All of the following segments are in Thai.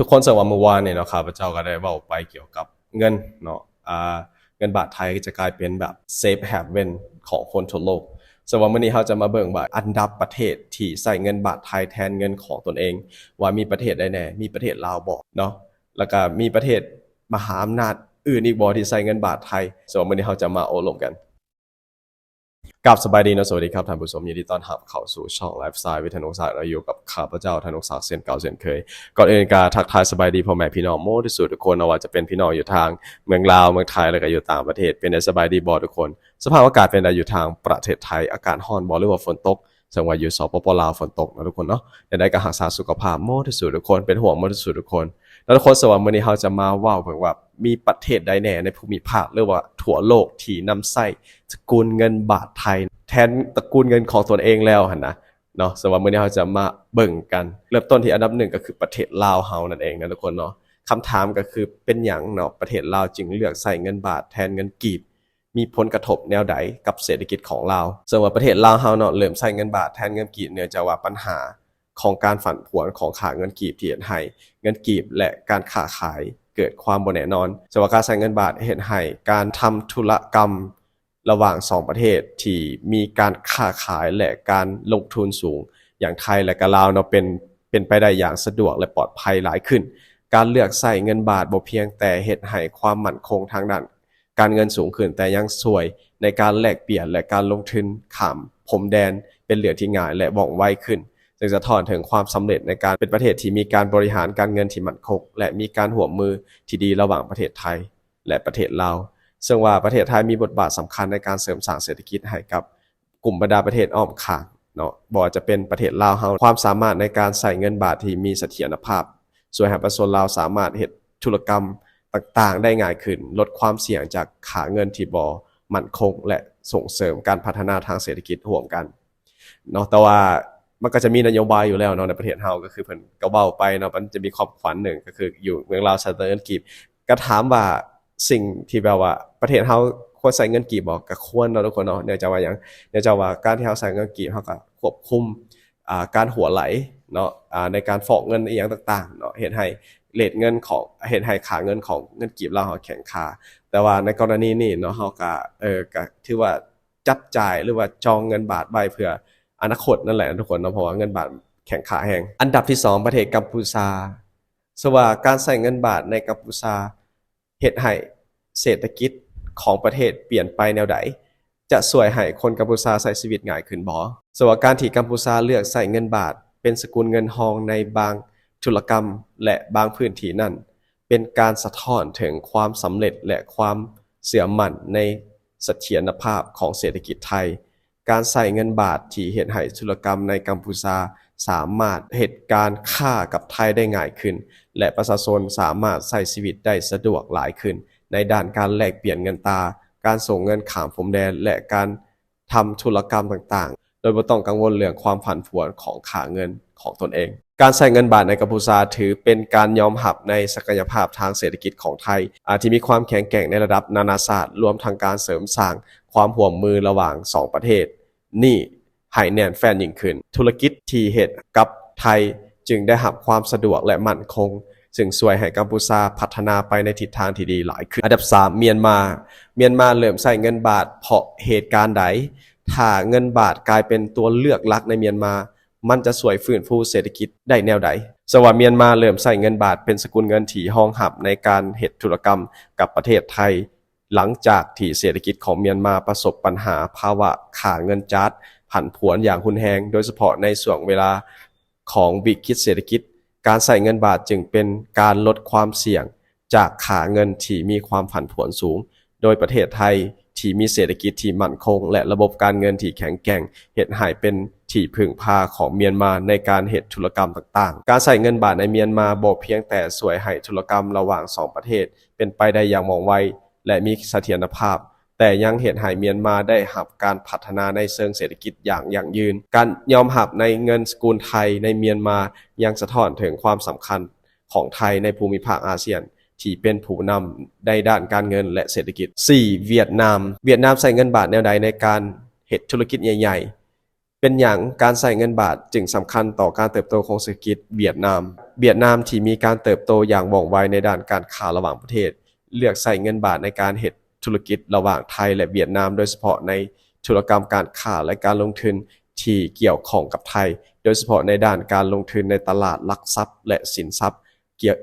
ทุกคนสวัสดีเมื่อวานเนี่ยเนาะข้าพเจ้าก็ได้เว้าไปเกี่ยวกับเงินเนาะเงินบาทไทยจะกลายเป็นแบบเซฟเฮเว่นของคนทั่วโลกสำหรับวันนี้เราจะมาเบิ่งว่าอันดับประเทศที่ใส่เงินบาทไทยแทนเงินของตนเองว่ามีประเทศใดแน่มีประเทศลาวบ่เนาะแล้วก็มีประเทศมหาอำนาจอื่นอีกบ่ที่ใส่เงินบาทไทยสำหรับวันนี้เราจะมาโอ้ลมกันกับสบายดีนะสวัสดีครับท่านผู้ชมยินดีต้อนรับเข้าสู่ช่องไลฟ์สไตล์วิทยานุศาสตร์เราอยู่กับข้าพเจ้าธนุศาสตร์เส้นเก่าเส้นเคยก่อนอื่นก็ทักทายสบายดีพ่อแม่พี่น้องโมที่สุดทุกคนว่าจะเป็นพี่น้องอยู่ทางเมืองลาวเมืองไทยแล้วก็อยู่ต่างประเทศเป็นได้สบายดีบ่ทุกคนสภาพอากาศเป็นได้อยู่ทางประเทศไทยอากาศร้อนบ่หรือว่าฝนตกสังว่าอยู่สปปลาวฝนตกนะทุกคนเนาะได้ก็รักษาสุขภาพโมที่สุดทุกคนเป็นห่วงโมที่สุดทุกคนแล้วทุกคนสวัสดีวันนี้เราจะมาว่าเพิ่นว่ามีประเทศใดแน่ในภูมิภาคหรือว่าทั่วโลกที่นำใช้สกุลเงินบาทไทยแทนตระกูลเงินของตนเองแล้วหั่นนะเนาะสำหรับมื้อนี้เราจะมาเบิ่งกันเริ่มต้นที่อันดับ1ก็คือประเทศลาวเฮานั่นเองนะทุกคนเนาะคำถามก็คือเป็นหยังเนาะประเทศลาวจึงเลือกใช้เงินบาทแทนเงินกีบมีผลกระทบแนวใดกับเศรษฐกิจของลาวซึ่งว่าประเทศลาวเฮาเนาะเริ่มใช้เงินบาทแทนเงินกีบเนื่องจากว่าปัญหาของการผันผวนของค่าเงินกีบที่เฮ็ดให้เงินกีบและการค้าขายเกิดความบ่แน่นอนซึ่งว่าการใช้เงินบาทเฮ็ดให้การทำธุรกรรมระหว่าง2ประเทศที่มีการค้าขายและการลงทุนสูงอย่างไทยและก็ลาวเนาะเป็นไปได้อย่างสะดวกและปลอดภัยหลายขึ้นการเลือกใช้เงินบาทบ่เพียงแต่เฮ็ดให้ความมั่นคงทางด้านการเงินสูงขึ้นแต่ยังช่วยในการแลกเปลี่ยนและการลงทุนข้ามพรมแดนเป็นเรื่องที่ง่ายและว่องไวขึ้นซึ่งสะท้อนถึงความสำเร็จในการเป็นประเทศที่มีการบริหารการเงินที่มั่นคงและมีการร่วมมือที่ดีระหว่างประเทศไทยและประเทศลาวซึ่งว่าประเทศไทยมีบทบาทสำคัญในการเสริมสร้างเศรษฐกิจให้กับกลุ่มบรรดาประเทศอ้อมข้างเนาะบ่ว่าจะเป็นประเทศลาวเฮาความสามารถในการใช้เงินบาทที่มีเสถียรภาพช่วยให้ประชาชนลาวสามารถเฮ็ดธุรกรรมต่างๆได้ง่ายขึ้นลดความเสี่ยงจากค่าเงินที่บ่มั่นคงและส่งเสริมการพัฒนาทางเศรษฐกิจร่วมกันเนาะแต่ว่ามันก็จะมีนโยบายอยู่แล้วเนาะในประเทศเฮาก็คือเพิ่นก็เว้าไปเนาะมันจะมีความขวัญหนึ่งก็คืออยู่เมืองลาวใช้เงินกีบก็ถามว่าสิ่งที่แบบว่าประเทศเฮาควรใช้เงินกีบบ่ก็ควรเนาะทุกคนเนาะเนื่องจากว่าหยังเนื่องจากว่าการที่เฮาใช้เงินกีบเฮาก็ควบคุมการหัวไหลเนาะในการฟอกเงินอีหยังต่างๆเนาะเฮ็ดให้เรทเงินของเฮ็ดให้ค่าเงินของเงินกีบลาวเฮาแข็งค่าแต่ว่าในกรณีนี้เนาะเฮาก็ก็ถือว่าจับจ่ายหรือว่าจองเงินบาทไว้เพื่ออนาคตนั่นแหละทุกคนเนาะเพราะว่าเงินบาทแข็งค่าแฮงอันดับที่2ประเทศกัมพูชาสว่าการใช้เงินบาทในกัมพูชาเฮ็ดให้เศรษฐกิจของประเทศเปลี่ยนไปแนวใดจะช่วยให้คนกัมพูชาใช้ชีวิตง่ายขึ้นบ่สว่าการที่กัมพูชาเลือกใช้เงินบาทเป็นสกุลเงินฮองในบางธุรกรรมและบางพื้นที่นั้นเป็นการสะท้อนถึงความสำเร็จและความเชื่อมั่นในเสถียรภาพของเศรษฐกิจไทยการใช้เงินบาทที่เฮ็ดให้ธุรกรรมในกัมพูชาสามารถเฮ็ดการค้ากับไทยได้ง่ายขึ้นและประชาชนสามารถใช้ชีวิตได้สะดวกหลายขึ้นในด้านการแลกเปลี่ยนเงินตราการส่งเงินข้ามพรมแดนและการทำธุรกรรมต่างๆโดยบ่ต้องกังวลเรื่องความผันผวนของค่าเงินของตนเองการใช้เงินบาทในกัมพูชาถือเป็นการยอมรับในศักยภาพทางเศรษฐกิจของไทยที่มีความแข็งแกร่งในระดับนานาชาติรวมทั้งการเสริมสร้างความร่วมมือระหว่าง2ประเทศนี่ให้แน่นแฟ้นยิ่งขึ้นธุรกิจที่เฮ็ดกับไทยจึงได้รับความสะดวกและมั่นคงซึ่งช่วยให้กัมพูชาพัฒนาไปในทิศทางที่ดีหลายขึ้นอันดับ3เมียนมาเริ่มใช้เงินบาทเพราะเหตุการณ์ใดถ้าเงินบาทกลายเป็นตัวเลือกหลักในเมียนมามันจะช่วยฟื้นฟูเศรษฐกิจได้แนวใดสว่าเมียนมาเริ่มใช้เงินบาทเป็นสกุลเงินที่รองรับในการเฮ็ดธุรกรรมกับประเทศไทยหลังจากที่เศรษฐกิจของเมียนมาประสบปัญหาภาวะค่าเงินจ๊าดผันผวนอย่างรุนแรงโดยเฉพาะในช่วงเวลาของวิกฤตเศรษฐกิจการใช้เงินบาทจึงเป็นการลดความเสี่ยงจากค่าเงินที่มีความผันผวนสูงโดยประเทศไทยที่มีเศรษฐกิจที่มั่นคงและระบบการเงินที่แข็งแกร่งเฮ็ดให้เป็นที่พึ่งพาของเมียนมาในการเฮ็ดธุรกรรมต่างๆการใช้เงินบาทในเมียนมาบ่เพียงแต่ช่วยให้ธุรกรรมระหว่าง2ประเทศเป็นไปได้อย่างว่องไวและมีเสถียรภาพแต่ยังเฮ็ดให้เมียนมาได้รับการพัฒนาในเชิงเศรษฐกิจอย่างยั่งยืนการยอมรับในเงินสกุลไทยในเมียนมายังสะท้อนถึงความสำคัญของไทยในภูมิภาคอาเซียนที่เป็นผู้นำในด้านการเงินและเศรษฐกิจ4เวียดนามใช้เงินบาทแนวใดในการเฮ็ดธุรกิจใหญ่ๆเป็นหยังการใช้เงินบาทจึงสำคัญต่อการเติบโตของเศรษฐกิจเวียดนาม เวียดนามที่มีการเติบโตอย่างว่องไวในด้านการค้าระหว่างประเทศเลือกใช้เงินบาทในการเฮ็ดธุรกิจระหว่างไทยและเวียดนามโดยเฉพาะในธุรกรรมการค้าและการลงทุนที่เกี่ยวข้องกับไทยโดยเฉพาะในด้านการลงทุนในตลาดหลักทรัพย์และสินทรัพย์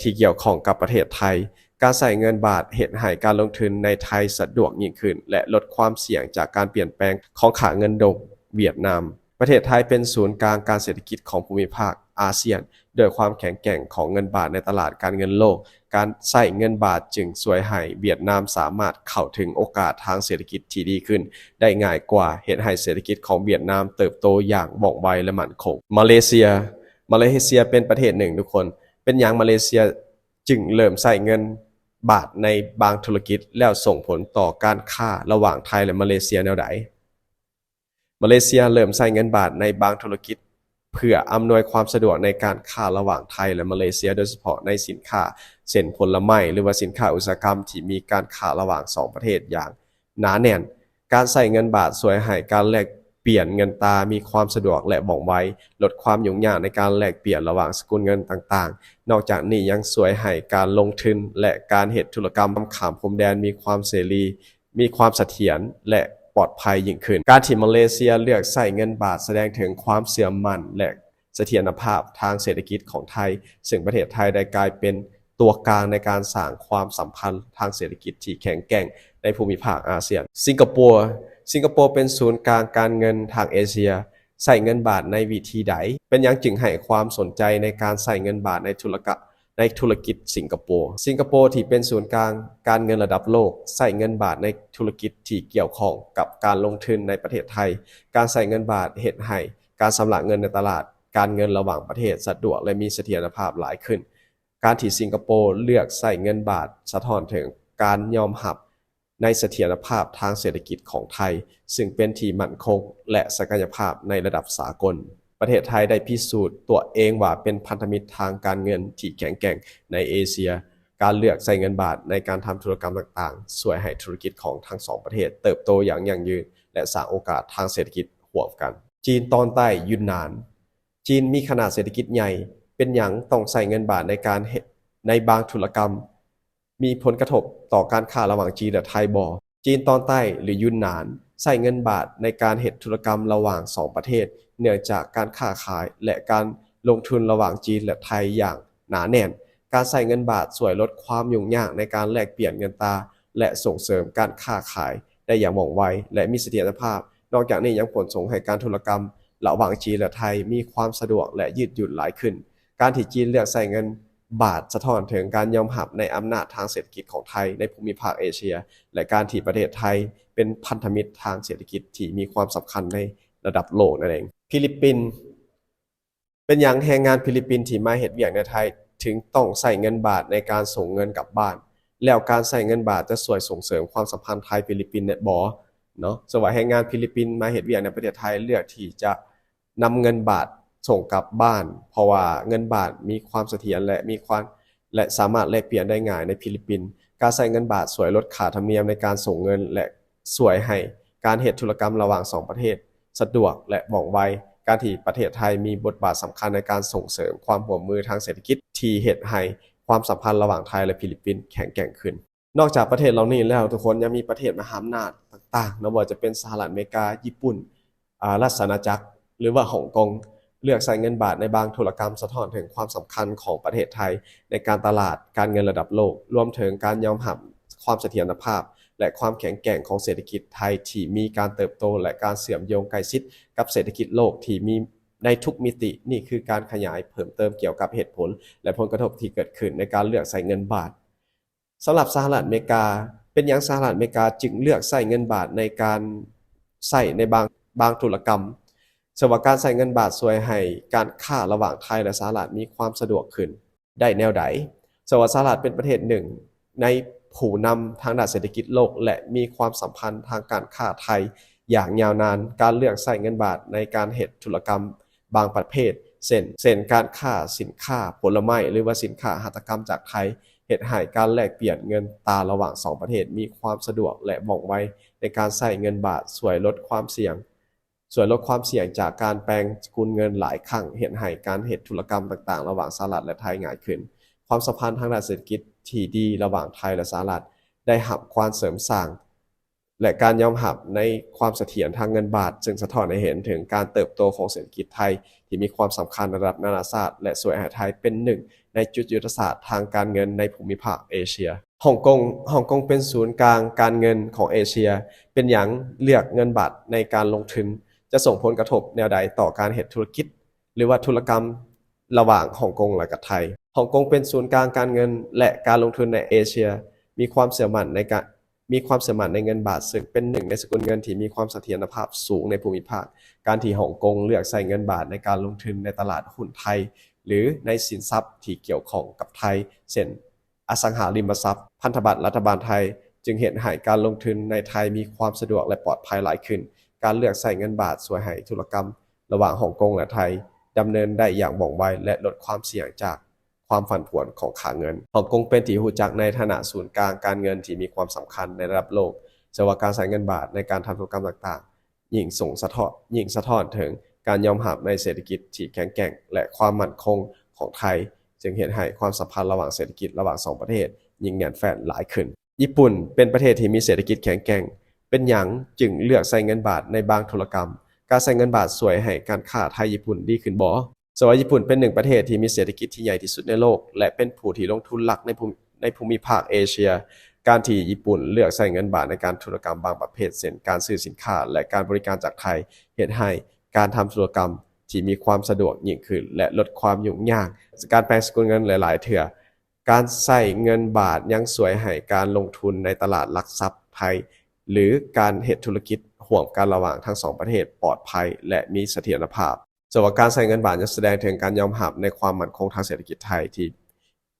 ที่เกี่ยวข้องกับประเทศไทยการใช้เงินบาทเฮ็ดให้การลงทุนในไทยสะดวกยิ่งขึ้นและลดความเสี่ยงจากการเปลี่ยนแปลงของค่าเงินดงเวียดนามประเทศไทยเป็นศูนย์กลางการเศรษฐกิจของภูมิภาคอาเซียนด้วยความแข็งแกร่งของเงินบาทในตลาดการเงินโลกการใช้เงินบาทจึงช่วยให้เวียดนามสามารถเข้าถึงโอกาสทางเศรษฐกิจที่ดีขึ้นได้ง่ายกว่าเฮ็ดให้เศรษฐกิจของเวียดนามเติบโตอย่างว่องไวและมั่นคงมาเลเซียเป็นประเทศหนึ่งทุกคนเป็นหยังมาเลเซียจึงเริ่มใช้เงินบาทในบางธุรกิจแล้วส่งผลต่อการค้าระหว่างไทยและมาเลเซียแนวใดมาเลเซียเริ่มใช้เงินบาทในบางธุรกิจเพื่ออำนวยความสะดวกในการค้าระหว่างไทยและมาเลเซียโดยเฉพาะในสินค้าเช่นผลไม้หรือว่าสินค้าอุตสาหกรรมที่มีการค้าระหว่าง2ประเทศอย่างหนาแน่นการใช้เงินบาทช่วยให้การแลกเปลี่ยนเงินตรามีความสะดวกและว่องไวลดความยุ่งยากในการแลกเปลี่ยนระหว่างสกุลเงินต่างๆนอกจากนี้ยังช่วยให้การลงทุนและการเฮ็ดธุรกรรมข้ามพรมแดนมีความเสรีมีความเสถียรและปลอดภัยยิ่งขึ้นการที่มาเลเซียเลือกใช้เงินบาทแสดงถึงความเชื่อมั่นและเสถียรภาพทางเศรษฐกิจของไทยซึ่งประเทศไทยได้กลายเป็นตัวกลางในการสร้างความสัมพันธ์ทางเศรษฐกิจที่แข็งแกร่งในภูมิภาคอาเซียนสิงคโปร์เป็นศูนย์กลางการเงินทางเอเชียใช้เงินบาทในวิธีใดเป็นหยังจึงให้ความสนใจในการใช้เงินบาทในธุรกิจสิงคโปร์ที่เป็นศูนย์กลางการเงินระดับโลกใช้เงินบาทในธุรกิจที่เกี่ยวข้องกับการลงทุนในประเทศไทยการใช้เงินบาทเฮ็ดให้การชำระเงินในตลาดการเงินระหว่างประเทศสะดวกและมีเสถียรภาพหลายขึ้นการที่สิงคโปร์เลือกใช้เงินบาทสะท้อนถึงการยอมรับในเสถียรภาพทางเศรษฐกิจของไทยซึ่งเป็นที่มั่นคงและศักยภาพในระดับสากลประเทศไทยได้พิสูจน์ตัวเองว่าเป็นพันธมิตรทางการเงินที่แข็งแกร่งในเอเชียการเลือกใช้เงินบาทในการทำธุรกรรมต่างๆช่วยให้ธุรกิจของทั้งสองประเทศเติบโตอย่างยั่งยืนและสร้างโอกาสทางเศรษฐกิจร่วมกันจีนตอนใต้ยุนนานจีนมีขนาดเศรษฐกิจใหญ่เป็นหยังต้องใช้เงินบาทในบางธุรกรรมมีผลกระทบต่อการค้าระหว่างจีนและไทยบ่จีนตอนใต้หรือยุนนานใช้เงินบาทในการเฮ็ดธุรกรรมระหว่าง2ประเทศเนื่องจากการค้าขายและการลงทุนระหว่างจีนและไทยอย่างหนาแน่นการใช้เงินบาทช่วยลดความยุ่งยากในการแลกเปลี่ยนเงินตราและส่งเสริมการค้าขายได้อย่างว่องไวและมีเสถียรภาพนอกจากนี้ยังผลส่งให้การธุรกรรมระหว่างจีนและไทยมีความสะดวกและยืดหยุ่นหลายขึ้นการที่จีนเลือกใช้เงินบาทสะท้อนถึงการยอมรับในอำนาจทางเศรษฐกิจของไทยในภูมิภาคเอเชียและการที่ประเทศไทยเป็นพันธมิตรทางเศรษฐกิจที่มีความสำคัญในระดับโลกนั่นเองฟิลิปปินส์เป็นหยังแรงงานฟิลิปปินส์ที่มาเฮ็ดเวียกในไทยถึงต้องใช้เงินบาทในการส่งเงินกลับบ้านแล้วการใช้เงินบาทจะช่วยส่งเสริมความสัมพันธ์ไทยฟิลิปปินส์ได้บ่เนาะสวัสดีแรงงานฟิลิปปินส์มาเฮ็ดเวียกในประเทศไทยเลือกที่จะนำเงินบาทส่งกลับบ้านเพราะว่าเงินบาทมีความเสถียรและสามารถแลกเปลี่ยนได้ง่ายในฟิลิปปินส์การใช้เงินบาทช่วยลดค่าธรรมเนียมในการส่งเงินและช่วยให้การเฮ็ดธุรกรรมระหว่าง2ประเทศสะดวกและว่องไวการที่ประเทศไทยมีบทบาทสำคัญในการส่งเสริมความร่วมมือทางเศรษฐกิจที่เฮ็ดให้ความสัมพันธ์ระหว่างไทยและฟิลิปปินส์แข็งแกร่งขึ้นนอกจากประเทศเหล่านี้แล้วทุกคนยังมีประเทศมหาอำนาจต่างๆไม่ว่าจะเป็นสหรัฐอเมริกาญี่ปุ่นราชอาณาจักรหรือว่าฮ่องกงเลือกใช้เงินบาทในบางธุรกรรมสะท้อนถึงความสำคัญของประเทศไทยในการตลาดการเงินระดับโลกรวมถึงการยอมรับความเสถียรภาพและความแข็งแกร่งของเศรษฐกิจไทยที่มีการเติบโตและการเชื่อมโยงใกล้ชิดกับเศรษฐกิจโลกที่มีในทุกมิตินี่คือการขยายเพิ่มเติมเกี่ยวกับเหตุผลและผลกระทบที่เกิดขึ้นในการเลือกใช้เงินบาทสำหรับสหรัฐอเมริกาเป็นหยังสหรัฐอเมริกาจึงเลือกใช้เงินบาทในการใช้ในบางธุรกรรมสำหรับการใช้เงินบาทช่วยให้การค้าระหว่างไทยและสหรัฐมีความสะดวกขึ้นได้แนวใดสำหรับสหรัฐเป็นประเทศหนึ่งในผู้นำทางด้านเศรษฐกิจโลกและมีความสัมพันธ์ทางการค้าไทยอย่างยาวนานการเลือกใช้เงินบาทในการเฮ็ดธุรกรรมบางประเภทเช่นการค้าสินค้าผลไม้หรือว่าสินค้าหัตถกรรมจากไทยเฮ็ดให้การแลกเปลี่ยนเงินตราระหว่าง2ประเทศมีความสะดวกและว่องไวในการใช้เงินบาทช่วยลดความเสี่ยง ส่วนลดความเสี่ยงจากการแปลงสกุลเงินหลายครั้งเห็นให้การเฮ็ดธุรกรรมต่างๆระหว่างสหรัฐและไทยง่ายขึ้นความสัมพันธ์ทางด้านเศรษฐกิจที่ดีระหว่างไทยและสหรัฐได้รับความเสริมสร้างและการยอมรับในความเสถียรทางเงินบาทซึ่งสะท้อนให้เห็นถึงการเติบโตของเศรษฐกิจไทยที่มีความสำคัญระดับนานาชาติและช่วยให้ไทยเป็นหนึ่งในจุดยุทธศาสตร์ทางการเงินในภูมิภาคเอเชียฮ่องกงเป็นศูนย์กลางการเงินของเอเชียเป็นหยังเลือกเงินบาทในการลงทุนจะส่งผลกระทบแนวใดต่อการเฮ็ดธุรกิจหรือว่าธุรกรรมระหว่างฮ่องกงและกับไทยฮ่องกงเป็นศูนย์กลางการเงินและการลงทุนในเอเชียมีความเชื่อมั่นในเงินบาทซึ่งเป็นหนึ่งในสกุลเงินที่มีความเสถียรภาพสูงในภูมิภาคการที่ฮ่องกงเลือกใช้เงินบาทในการลงทุนในตลาดหุ้นไทยหรือในสินทรัพย์ที่เกี่ยวข้องกับไทยเช่นอสังหาริมทรัพย์พันธบัตรรัฐบาลไทยจึงเห็นให้การลงทุนในไทยมีความสะดวกและปลอดภัยหลายขึ้นการเลือกใช้เงินบาทช่วยให้ธุรกรรมระหว่างฮ่องกงและไทยดำเนินได้อย่างว่องไวและลดความเสี่ยงจากความผันผวนของค่าเงินฮ่องกงเป็นที่รู้จักในฐานะศูนย์กลางการเงินที่มีความสำคัญในระดับโลกสว่าการใช้เงินบาทในการทำธุรกรรมต่างๆยิ่งสะท้อนถึงการยอมรับในเศรษฐกิจที่แข็งแกร่งและความมั่นคงของไทยจึงเห็นให้ความสัมพันธ์ระหว่างเศรษฐกิจระหว่าง2ประเทศยิ่งแน่นแฟ้นหลายขึ้นญี่ปุ่นเป็นประเทศที่มีเศรษฐกิจแข็งแกร่งเป็นหยังจึงเลือกใช้เงินบาทในบางธุรกรรมการใช้เงินบาทช่วยให้การค้าไทยญี่ปุ่นดีขึ้นบ่สว่าญี่ปุ่นเป็นหนึ่งประเทศที่มีเศรษฐกิจที่ใหญ่ที่สุดในโลกและเป็นผู้ที่ลงทุนหลักในภูมิภาคเอเชียการที่ญี่ปุ่นเลือกใช้เงินบาทในการธุรกรรมบางประเภทเช่นการซื้อสินค้าและการบริการจากไทยเฮ็ดให้การทำธุรกรรมที่มีความสะดวกยิ่งขึ้นและลดความยุ่งยากการแปลงสกุลเงินหลายๆเทื่อการใช้เงินบาทยังช่วยให้การลงทุนในตลาดหลักทรัพย์ไทยหรือการเฮ็ดธุรกิจร่วมกันระหว่างทั้ง2ประเทศปลอดภัยและมีเสถียรภาพส่วนการใช้เงินบาทยังแสดงถึงการยอมรับในความมั่นคงทางเศรษฐกิจไทยที่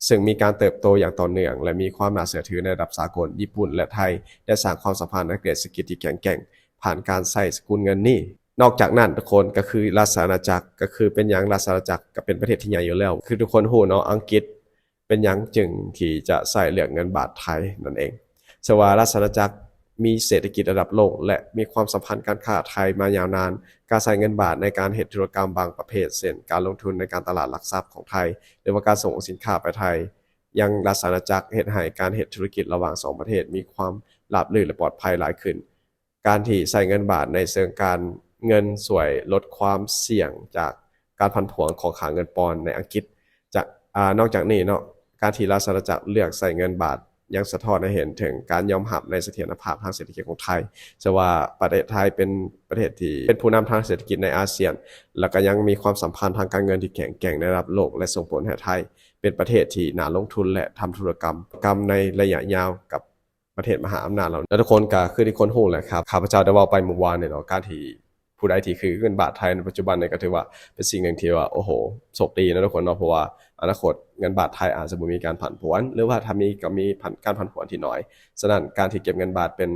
ซึ่งมีการเติบโตอย่างต่อเนื่องและมีความน่าเชื่อถือในระดับสากลญี่ปุ่นและไทยได้สร้างความสัมพันธ์ทางเศรษฐกิจที่แข็งแกร่งผ่านการใช้สกุลเงินนี้นอกจากนั้นทุกคนก็คือราชอาณาจักรก็คือเป็นหยังราชอาณาจักรก็เป็นประเทศที่ใหญ่อยู่แล้วคือทุกคนรู้เนาะอังกฤษเป็นหยังจึงที่จะใช้เลือกเงินบาทไทยนั่นเองสว่าราชอาณาจักรมีเศรษฐกิจระดับโลกและมีความสัมพันธ์การค้าไทยมายาวนานการใช้เงินบาทในการเฮ็ดธุรกรรมบางประเภทเช่นการลงทุนในการตลาดหลักทรัพย์ของไทยหรือว่าการส่งสินค้าไปไทยยังราชอาณาจักรเฮ็ดให้การเฮ็ดธุรกิจระหว่าง2ประเทศมีความราบรื่นและปลอดภัยหลายขึ้นการที่ใช้เงินบาทในเชิงการเงินช่วยลดความเสี่ยงจากการผันผวนของค่าเงินปอนด์ในอังกฤษจากนอกจากนี้เนาะการที่ราชอาณาจักรเลือกใช้เงินบาทยังสะท้อนให้เห็นถึงการยอมรับในเสถียรภาพทางเศรษฐกิจของไทยจะว่าประเทศไทยเป็นประเทศที่เป็นผู้นำทางเศรษฐกิจในอาเซียนแล้วก็ยังมีความสัมพันธ์ทางการเงินที่แข็งแกร่งในระดับโลกและส่งผลให้ไทยเป็นประเทศที่น่าลงทุนและทำธุรกรรมในระยะยาวกับประเทศมหาอำนาจเราแล้วทุกคนก็คือที่คนฮู้แหละครับข้าพเจ้าได้เว้าไปเมื่อวานนี่เนาะการที่ผู้ใดที่คือเงินบาทไทยในปัจจุบันนี่ก็ถือว่าเป็นสิ่งหนึ่งที่ว่าโอ้โหโชคดีนะทุกคนเนาะเพราะว่าอนาคตเงินบาทไทยอาจจะบ่มีการผันผวนหรือว่าถ้ามีก็มีการผันผวนที่น้อยฉะนั้นการที่เก็บเงินบาทเป็น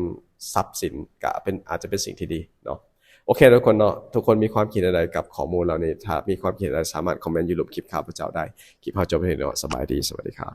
ทรัพย์สินก็อาจจะเป็นสิ่งที่ดีเนาะโอเคทุกคนเนาะทุกคนมีความคิดอะไรกับข้อมูลเหล่านี้ถ้ามีความคิดอะไรสามารถคอมเมนต์อยู่รูปคลิปข้าพเจ้าได้คลิปเฮาจบแล้วเนาะสบายดีสวัสดีครับ